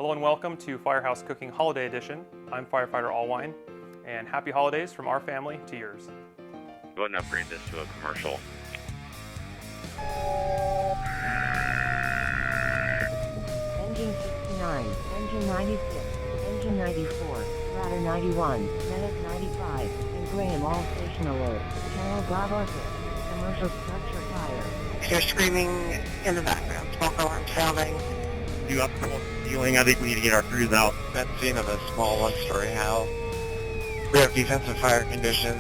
Hello and welcome to Firehouse Cooking Holiday Edition. I'm Firefighter Allwine, and happy holidays from our family to yours. Go ahead and upgrade this to a commercial. Engine 69, Engine 96, Engine 94, Ladder 91, Medic 95, and Graham all station alert. Channel Bravo 6, commercial structure fire. They're screaming in the background, smoke alarm sounding. Do up ceiling. I think we need to get our crews out. That scene of a small one-story house. We have defensive fire conditions.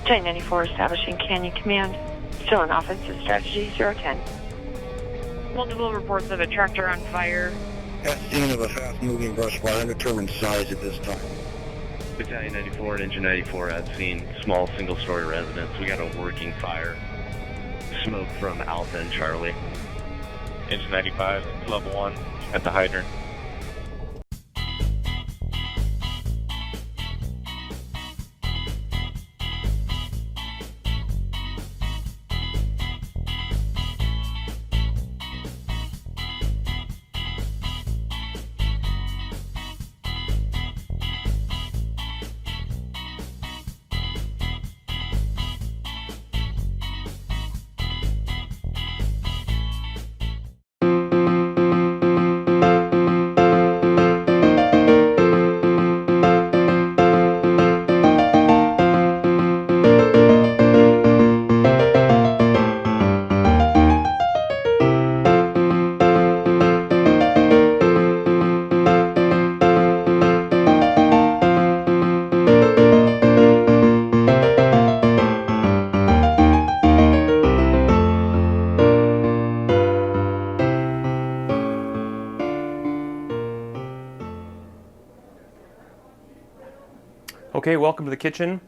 1094 establishing Canyon Command. Still in offensive strategy 010. Multiple reports of a tractor on fire. That scene of a fast-moving brush fire, undetermined size at this time. Battalion 94 and Engine 94 at scene. Small single-story residence. We got a working fire. Smoke from Alpha and Charlie. Engine 95, level 1 at the hydrant. Okay, welcome to the kitchen.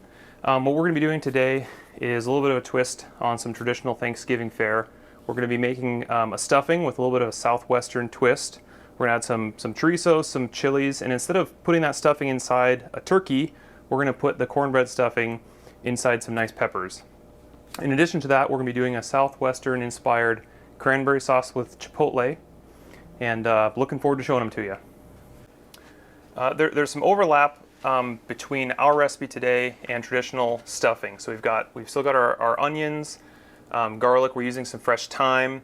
What we're going to be doing today is a little bit of a twist on some traditional Thanksgiving fare. We're going to be making a stuffing with a little bit of a southwestern twist. We're going to add some chorizo, some chilies, and instead of putting that stuffing inside a turkey, we're going to put the cornbread stuffing inside some nice peppers. In addition to that, we're going to be doing a southwestern inspired cranberry sauce with chipotle, and looking forward to showing them to you. There's some overlap between our recipe today and traditional stuffing. So we've still got our onions, garlic. We're using some fresh thyme,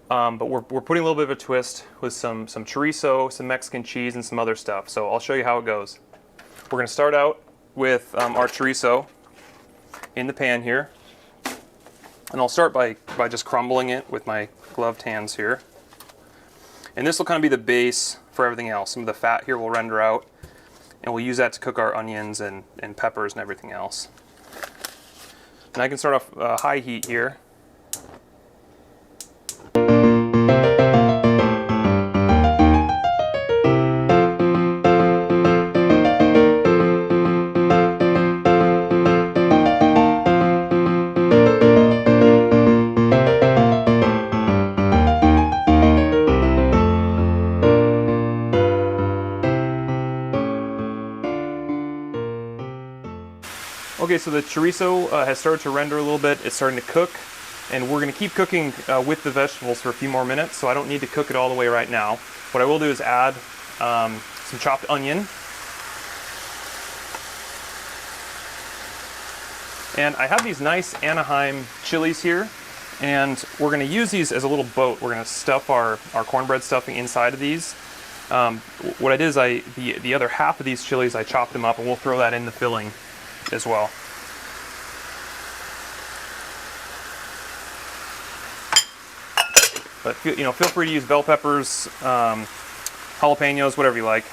but we're putting a little bit of a twist with some chorizo, some Mexican cheese, and some other stuff. So I'll show you how it goes. We're going to start out with our chorizo in the pan here, and I'll start by just crumbling it with my gloved hands here. And this will kind of be the base for everything else. Some of the fat here will render out, and we'll use that to cook our onions and peppers and everything else. And I can start off high heat here. Okay, so the chorizo has started to render a little bit. It's starting to cook, and we're going to keep cooking with the vegetables for a few more minutes, so I don't need to cook it all the way right now. What I will do is add some chopped onion. And I have these nice Anaheim chilies here, and we're going to use these as a little boat. We're going to stuff our cornbread stuffing inside of these. What I did is the other half of these chilies, I chopped them up, and we'll throw that in the filling as well. But feel free to use bell peppers, jalapenos, whatever you like.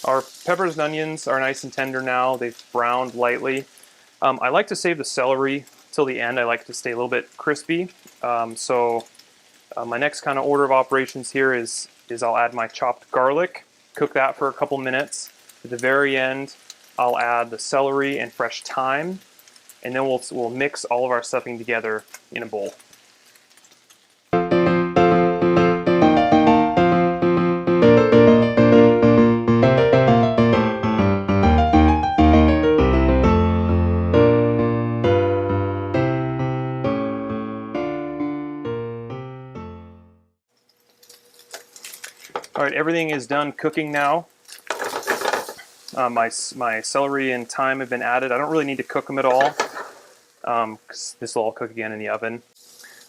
Our peppers and onions are nice and tender now. They've browned lightly. I like to save the celery till the end. I like to stay a little bit crispy. My next kind of order of operations here is I'll add my chopped garlic, cook that for a couple minutes. At the very end, I'll add the celery and fresh thyme, and then we'll mix all of our stuffing together in a bowl. All right, everything is done cooking now. My celery and thyme have been added. I don't really need to cook them at all, because this will all cook again in the oven.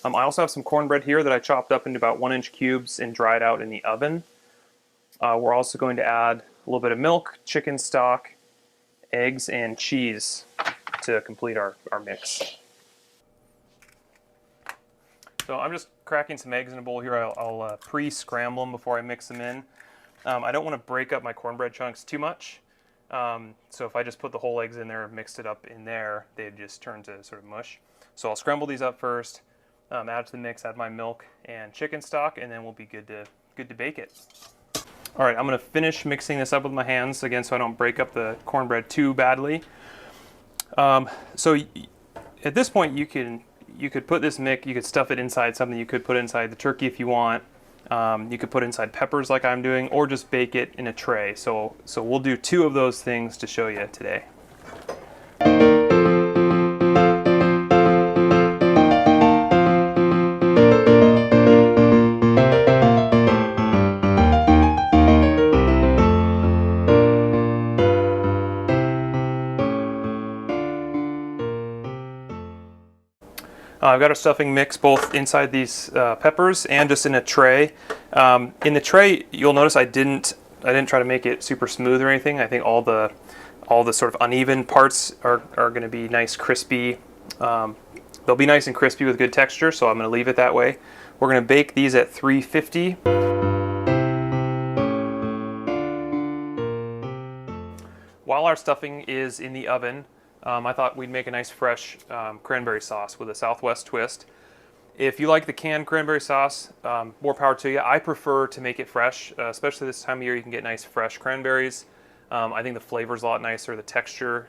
I also have some cornbread here that I chopped up into about 1-inch cubes and dried out in the oven. We're also going to add a little bit of milk, chicken stock, eggs, and cheese to complete our mix. So I'm just cracking some eggs in a bowl here. I'll pre-scramble them before I mix them in. I don't want to break up my cornbread chunks too much. So if I just put the whole eggs in there and mixed it up in there, they'd just turn to sort of mush. So I'll scramble these up first, add to the mix, add my milk and chicken stock, and then we'll be good to bake it. All right, I'm going to finish mixing this up with my hands again, so I don't break up the cornbread too badly. So at this point, you could put this mix, you could stuff it inside something. You could put it inside the turkey if you want. You could put it inside peppers like I'm doing, or just bake it in a tray. So we'll do 2 of those things to show you today. I've got our stuffing mix both inside these peppers and just in a tray. In the tray, you'll notice I didn't try to make it super smooth or anything. I think all the sort of uneven parts are going to be nice, crispy. They'll be nice and crispy with good texture, so I'm going to leave it that way. We're going to bake these at 350. While our stuffing is in the oven, I thought we'd make a nice fresh cranberry sauce with a Southwest twist. If you like the canned cranberry sauce, more power to you. I prefer to make it fresh, especially this time of year. You can get nice fresh cranberries. I think the flavor's a lot nicer. The texture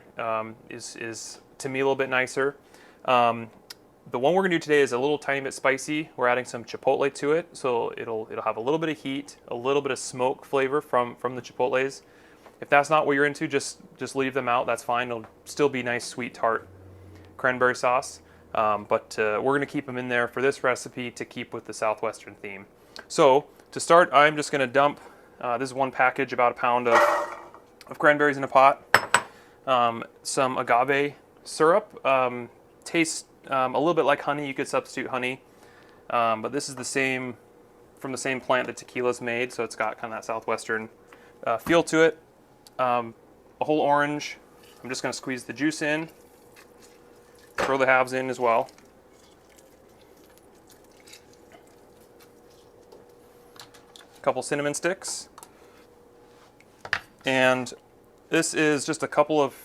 is to me a little bit nicer. The one we're gonna do today is a little tiny bit spicy. We're adding some chipotle to it, so it'll have a little bit of heat, a little bit of smoke flavor from the chipotles. If that's not what you're into, just leave them out. That's fine. It'll still be nice, sweet, tart cranberry sauce. But we're going to keep them in there for this recipe to keep with the Southwestern theme. So to start, I'm just going to dump, this is 1 package, about 1 pound of cranberries in a pot. Some agave syrup. Tastes a little bit like honey. You could substitute honey. But this is from the same plant that tequila's made, so it's got kind of that Southwestern feel to it. A whole orange. I'm just going to squeeze the juice in. Throw the halves in as well. A couple cinnamon sticks. And this is just a couple of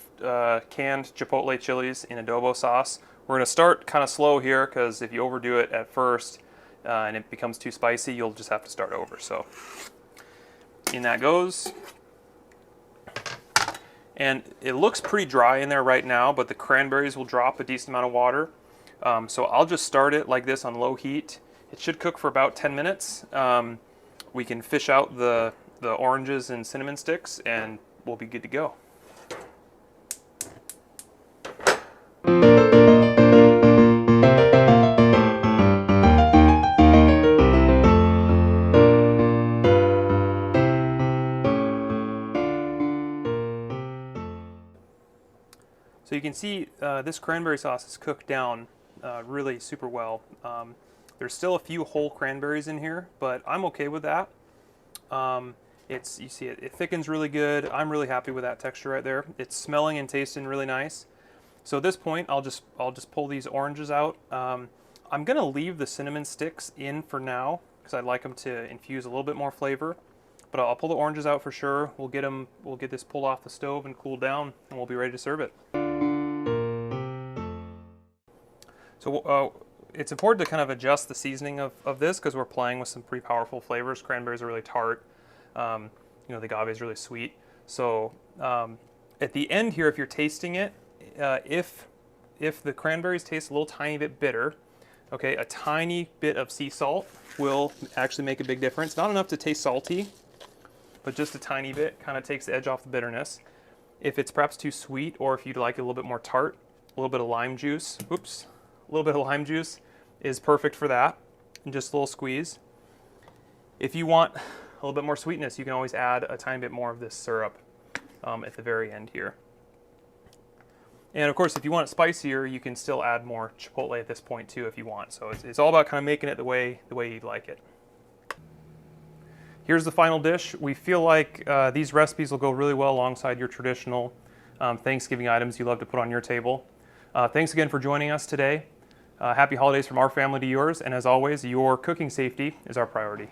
canned chipotle chilies in adobo sauce. We're going to start kind of slow here, because if you overdo it at first and it becomes too spicy, you'll just have to start over. So in that goes. And it looks pretty dry in there right now, but the cranberries will drop a decent amount of water. So I'll just start it like this on low heat. It should cook for about 10 minutes. We can fish out the oranges and cinnamon sticks, and we'll be good to go. So you can see this cranberry sauce is cooked down really super well. There's still a few whole cranberries in here, but I'm okay with that. You see it thickens really good. I'm really happy with that texture right there. It's smelling and tasting really nice. So at this point, I'll just pull these oranges out. I'm gonna leave the cinnamon sticks in for now, because I'd like them to infuse a little bit more flavor. But I'll pull the oranges out for sure. We'll get this pulled off the stove and cooled down, and we'll be ready to serve it. So it's important to kind of adjust the seasoning of this, because we're playing with some pretty powerful flavors. Cranberries are really tart. The agave is really sweet. So at the end here, if you're tasting it, if if the cranberries taste a little tiny bit bitter, okay, a tiny bit of sea salt will actually make a big difference. Not enough to taste salty, but just a tiny bit kind of takes the edge off the bitterness. If it's perhaps too sweet, or if you'd like it a little bit more tart, a little bit of lime juice, a little bit of lime juice is perfect for that, and just a little squeeze. If you want a little bit more sweetness, you can always add a tiny bit more of this syrup at the very end here. And of course, if you want it spicier, you can still add more chipotle at this point too if you want. So it's all about kind of making it the way you'd like it. Here's the final dish. We feel like these recipes will go really well alongside your traditional Thanksgiving items you love to put on your table. Thanks again for joining us today. Happy holidays from our family to yours, and as always, your cooking safety is our priority.